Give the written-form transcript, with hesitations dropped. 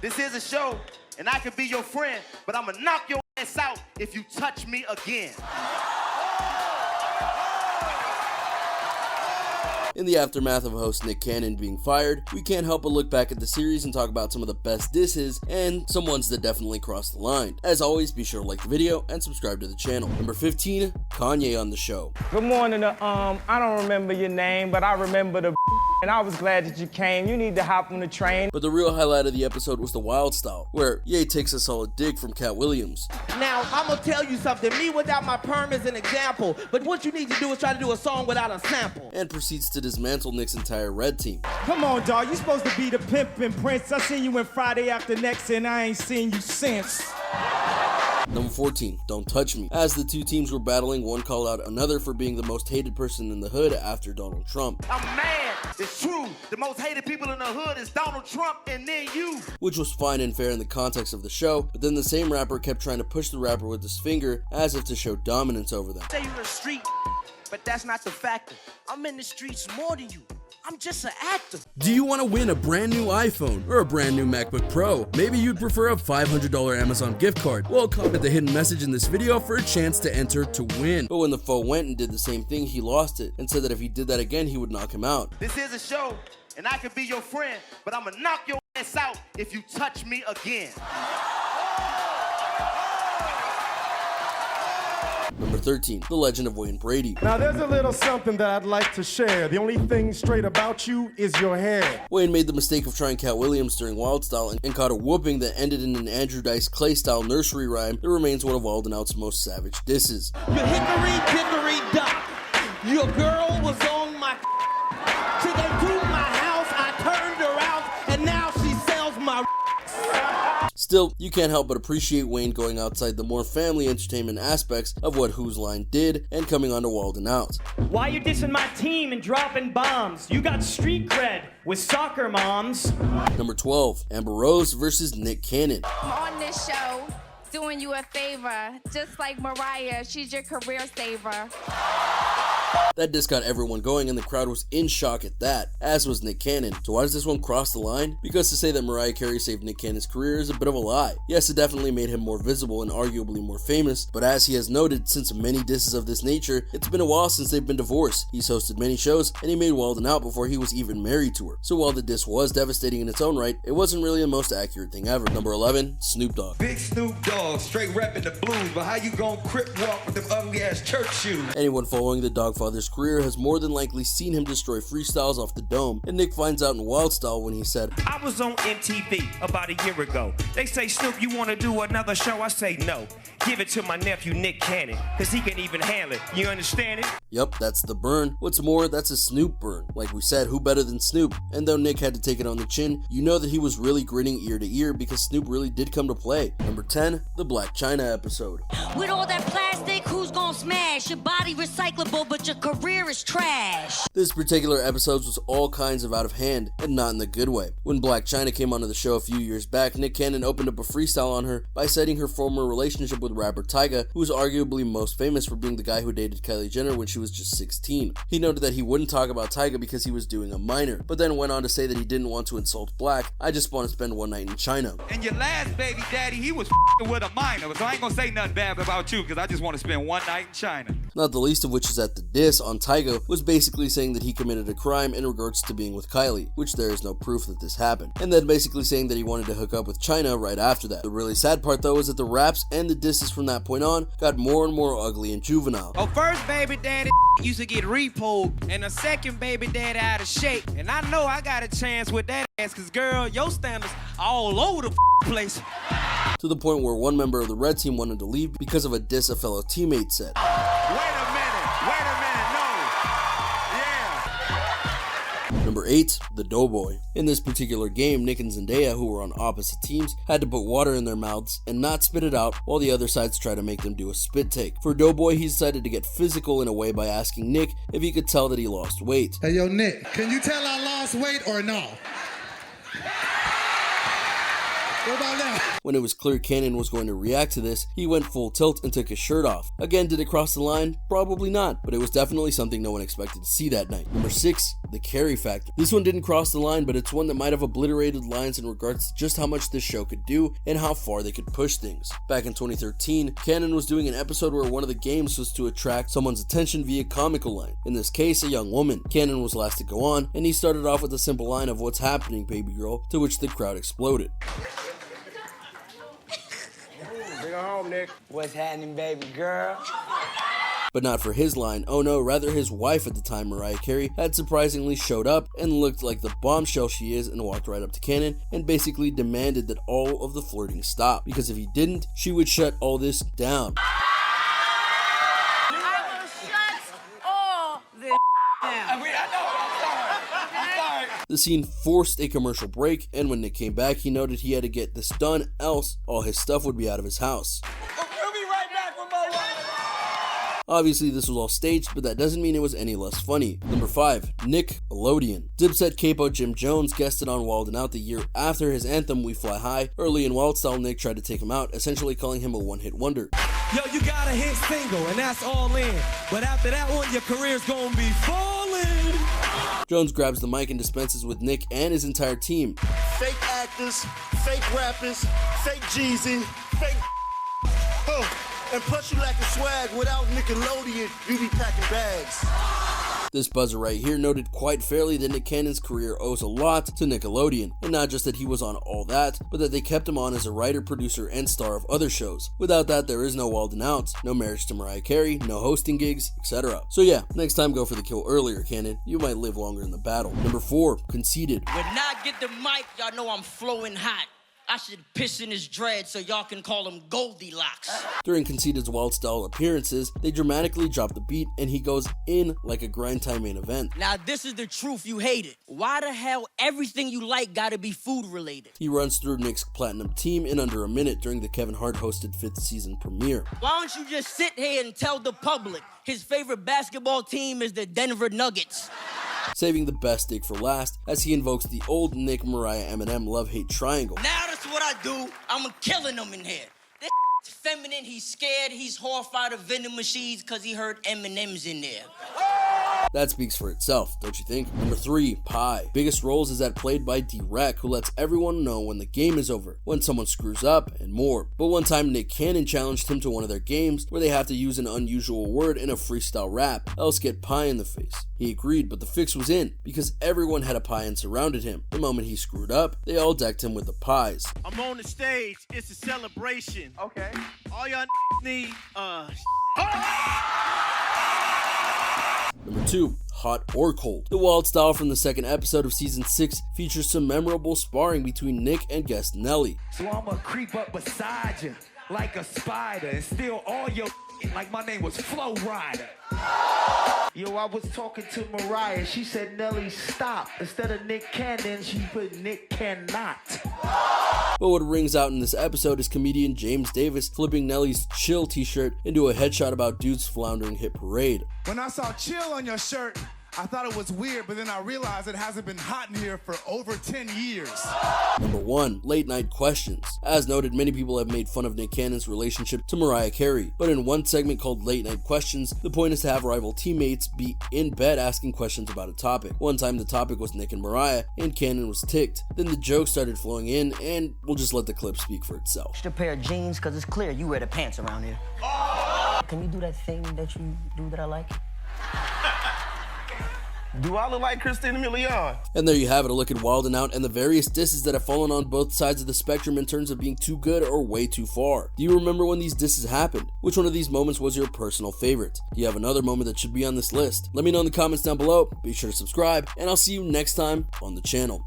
This is a show, and I can be your friend, but I'ma knock your ass out if you touch me again. In the aftermath of host Nick Cannon being fired, we can't help but look back at the series and talk about some of the best disses and some ones that definitely crossed the line. As always, be sure to like the video and subscribe to the channel. Number 15, Kanye on the show. Good morning, I don't remember your name, but I remember the and I was glad that you came. You need to hop on the train. But the real highlight of the episode was the Wild Style, where Ye takes a solid dig from Cat Williams. Now, I'm gonna tell you something. Me without my perm is an example, but what you need to do is try to do a song without a sample. And proceeds to dismantle Nick's entire Red team. Come on, dawg. You supposed to be the pimpin' prince. I seen you in Friday After Next, and I ain't seen you since. Number 14, Don't Touch Me. As the two teams were battling, one called out another for being the most hated person in the hood after Donald Trump. I'm mad. It's true. The most hated people in the hood is Donald Trump and then you. Which was fine and fair in the context of the show, but then the same rapper kept trying to push the rapper with his finger as if to show dominance over them. Say you're a street, but that's not the factor. I'm in the streets more than you. I'm just an actor. Do you want to win a brand new iPhone or a brand new MacBook Pro? Maybe you'd prefer a $500 Amazon gift card. Well, comment the hidden message in this video for a chance to enter to win. But when the foe went and did the same thing, he lost it and said that if he did that again, he would knock him out. This is a show, and I can be your friend, but I'ma knock your ass out if you touch me again. Number 13, The Legend of Wayne Brady. Now there's a little something that I'd like to share. The only thing straight about you is your hair. Wayne made the mistake of trying Cat Williams during Wild Style and caught a whooping that ended in an Andrew Dice Clay-style nursery rhyme that remains one of Wild 'N Out's most savage disses. Your hickory dickory dock. Your girl was on my She came to my house, I turned her out, and now she sells my Still, you can't help but appreciate Wayne going outside the more family entertainment aspects of what Whose Line did and coming onto Wild 'N Out. Why you dissing my team and dropping bombs? You got street cred with soccer moms. Number 12, Amber Rose versus Nick Cannon. On this show, doing you a favor, just like Mariah, she's your career saver. That diss got everyone going and the crowd was in shock at that, as was Nick Cannon. So why does this one cross the line? Because to say that Mariah Carey saved Nick Cannon's career is a bit of a lie. Yes, it definitely made him more visible and arguably more famous, but as he has noted, since many disses of this nature, it's been a while since they've been divorced. He's hosted many shows and he made Wild 'N Out before he was even married to her. So while the diss was devastating in its own right, it wasn't really the most accurate thing ever. Number 11, Snoop Dogg. Big Snoop Dogg, straight reppin' the blues, but how you gon' crip walk with them ugly ass church shoes? Anyone following the Dogfather's career has more than likely seen him destroy freestyles off the dome, and Nick finds out in Wild Style when he said, I was on MTV about a year ago. They say, Snoop, you want to do another show? I say no. Give it to my nephew Nick Cannon, cause he can even handle it. You understand it? Yup, that's the burn. What's more, that's a Snoop burn. Like we said, who better than Snoop? And though Nick had to take it on the chin, you know that he was really grinning ear to ear because Snoop really did come to play. Number 10, the Blac Chyna episode. With all that plastic, who's gonna smash? Your body recyclable, but your career is trash. This particular episode was all kinds of out of hand, and not in the good way. When Blac Chyna came onto the show a few years back, Nick Cannon opened up a freestyle on her by citing her former relationship with rapper Tyga, who was arguably most famous for being the guy who dated Kylie Jenner when she was just 16. He noted that he wouldn't talk about Tyga because he was doing a minor, but then went on to say that he didn't want to insult Blac. I just want to spend one night in China. And your last baby daddy, he was with a minor, so I ain't gonna say nothing bad about you, because I just want to spend one night in China. Not the least of which is that the diss on Tyga was basically saying that he committed a crime in regards to being with Kylie, which there is no proof that this happened, and then basically saying that he wanted to hook up with Chyna right after that. The really sad part though is that the raps and the disses from that point on got more and more ugly and juvenile. Oh, first baby daddy used to get repoed, and the second baby daddy out of shape, and I know I got a chance with that ass, cause girl, your standards all over the place. To the point where one member of the red team wanted to leave because of a diss a fellow teammate said. Wait a minute, no. Yeah. Number 8, the Doughboy. In this particular game, Nick and Zendaya, who were on opposite teams, had to put water in their mouths and not spit it out while the other sides tried to make them do a spit take. For Doughboy, he decided to get physical in a way by asking Nick if he could tell that he lost weight. Hey yo Nick, can you tell I lost weight or no? What about now? When it was clear Cannon was going to react to this, he went full tilt and took his shirt off. Again, did it cross the line? Probably not, but it was definitely something no one expected to see that night. Number 6, the Carrie Factor. This one didn't cross the line, but it's one that might have obliterated lines in regards to just how much this show could do and how far they could push things. Back in 2013, Cannon was doing an episode where one of the games was to attract someone's attention via comical line. In this case, a young woman. Cannon was last to go on, and he started off with a simple line of "What's happening, baby girl?" to which the crowd exploded. Bring her home, Nick. What's happening, baby girl? But not for his line. Oh no, rather his wife at the time, Mariah Carey, had surprisingly showed up and looked like the bombshell she is and walked right up to Cannon and basically demanded that all of the flirting stop, because if he didn't, she would shut all this down. The scene forced a commercial break, and when Nick came back, he noted he had to get this done, else all his stuff would be out of his house. We'll be right back with more. Obviously, this was all staged, but that doesn't mean it was any less funny. Number 5, Nickelodeon. Dipset capo Jim Jones guested on Wild 'N Out the year after his anthem We Fly High. Early in Wild Style, Nick tried to take him out, essentially calling him a one-hit wonder. Yo, you got a hit single, and that's all in. But after that one, your career's gonna be falling. Jones grabs the mic and dispenses with Nick and his entire team. Fake actors, fake rappers, fake Jeezy, fake and plus you lacking swag. Without Nickelodeon, you be packing bags. This buzzer right here noted quite fairly that Nick Cannon's career owes a lot to Nickelodeon, and not just that he was on all that, but that they kept him on as a writer, producer, and star of other shows. Without that, there is no Wild 'N Out, no Marriage to Mariah Carey, no hosting gigs, etc. So yeah, next time go for the kill earlier, Cannon. You might live longer in the battle. Number 4, Conceited. When I get the mic, y'all know I'm flowing hot. I should piss in his dread so y'all can call him Goldilocks. During Conceited's Wild Style appearances, they dramatically drop the beat and he goes in like a grind time main event. Now this is the truth, you hate it. Why the hell everything you like gotta be food related? He runs through Nick's platinum team in under a minute during the Kevin Hart hosted 5th season premiere. Why don't you just sit here and tell the public his favorite basketball team is the Denver Nuggets? Saving the best dig for last as he invokes the old Nick, Mariah, Eminem love-hate triangle. Now that's what I do. I'm killing him in here. This feminine, he's scared, he's horrified of vending machines because he heard Eminem's in there. That speaks for itself, don't you think? Number 3, Pie. Biggest roles is that played by D-Rec, who lets everyone know when the game is over, when someone screws up, and more. But one time Nick Cannon challenged him to one of their games where they have to use an unusual word in a freestyle rap, else get pie in the face. He agreed, but the fix was in, because everyone had a pie and surrounded him. The moment he screwed up, they all decked him with the pies. I'm on the stage, it's a celebration. Okay. All y'all need, Number 2, Hot or Cold. The Wild Style from the 2nd episode of season 6 features some memorable sparring between Nick and guest Nelly. So I'ma creep up beside you like a spider and steal all your like my name was Flow Rider. Yo, I was talking to Mariah. She said, Nelly, stop. Instead of Nick Cannon, she put Nick Cannot. But what rings out in this episode is comedian James Davis flipping Nelly's Chill t-shirt into a headshot about dude's floundering hit parade. When I saw chill on your shirt, I thought it was weird, but then I realized it hasn't been hot in here for over 10 years. Number 1, Late Night Questions. As noted, many people have made fun of Nick Cannon's relationship to Mariah Carey, but in one segment called Late Night Questions, the point is to have rival teammates be in bed asking questions about a topic. One time the topic was Nick and Mariah, and Cannon was ticked. Then the jokes started flowing in, and we'll just let the clip speak for itself. Just a pair of jeans, cause it's clear you wear the pants around here. Can you do that thing that you do that I like? Do I look like Christina Milian? And there you have it, a look at Wild 'N Out and the various disses that have fallen on both sides of the spectrum in terms of being too good or way too far. Do you remember when these disses happened? Which one of these moments was your personal favorite? Do you have another moment that should be on this list? Let me know in the comments down below. Be sure to subscribe, and I'll see you next time on the channel.